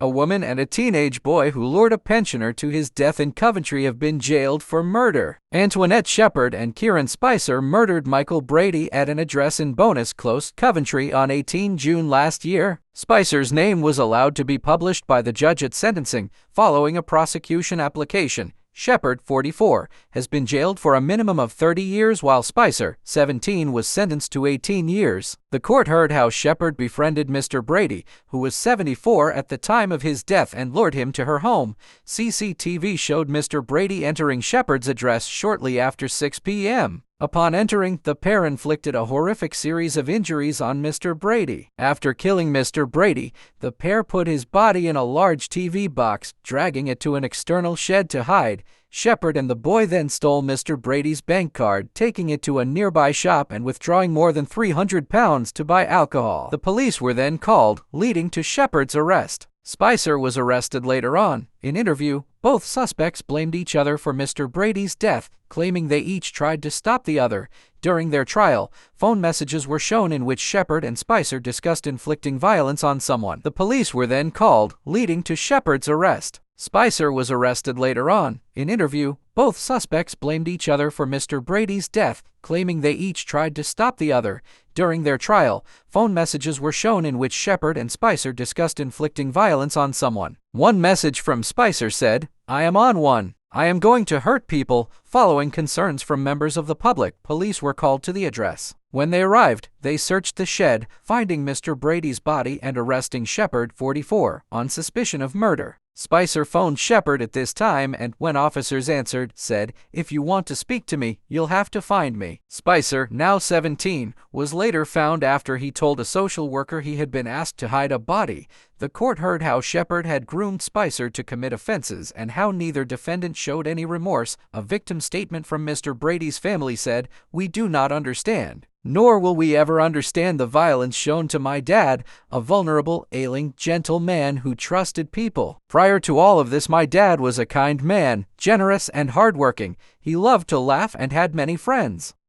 A woman and a teenage boy who lured a pensioner to his death in Coventry have been jailed for murder. Antoinette Sheppard and Kieran Spicer murdered Michael Brady at an address in Bowness Close, Coventry on 18 June last year. Spicer's name was allowed to be published by the judge at sentencing, following a prosecution application. Sheppard, 44, has been jailed for a minimum of 30 years while Spicer, 17, was sentenced to 18 years. The court heard how Sheppard befriended Mr Brady, who was 74 at the time of his death, and lured him to her home. CCTV showed Mr Brady entering Sheppard's address shortly after 6 p.m. Upon entering, the pair inflicted a horrific series of injuries on Mr. Brady. After killing Mr. Brady, the pair put his body in a large TV box, dragging it to an external shed to hide. Sheppard and the boy then stole Mr. Brady's bank card, taking it to a nearby shop and withdrawing more than £300 to buy alcohol. The police were then called, leading to Sheppard's arrest. Spicer was arrested later on. In interview, both suspects blamed each other for Mr. Brady's death, claiming they each tried to stop the other. During their trial, phone messages were shown in which Sheppard and Spicer discussed inflicting violence on someone. The police were then called, leading to Sheppard's arrest. Spicer was arrested later on. In interview, both suspects blamed each other for Mr. Brady's death, claiming they each tried to stop the other. During their trial, phone messages were shown in which Sheppard and Spicer discussed inflicting violence on someone. One message from Spicer said, "I am on one. I am going to hurt people." Following concerns from members of the public, police were called to the address. When they arrived, they searched the shed, finding Mr. Brady's body and arresting Sheppard, 44, on suspicion of murder. Spicer phoned Sheppard at this time and, when officers answered, said, "If you want to speak to me, you'll have to find me." Spicer, now 17, was later found after he told a social worker he had been asked to hide a body. The court heard how Sheppard had groomed Spicer to commit offenses and how neither defendant showed any remorse. A victim statement from Mr. Brady's family said, "We do not understand. Nor will we ever understand the violence shown to my dad, a vulnerable, ailing, gentle man who trusted people. Prior to all of this, my dad was a kind man, generous and hardworking. He loved to laugh and had many friends."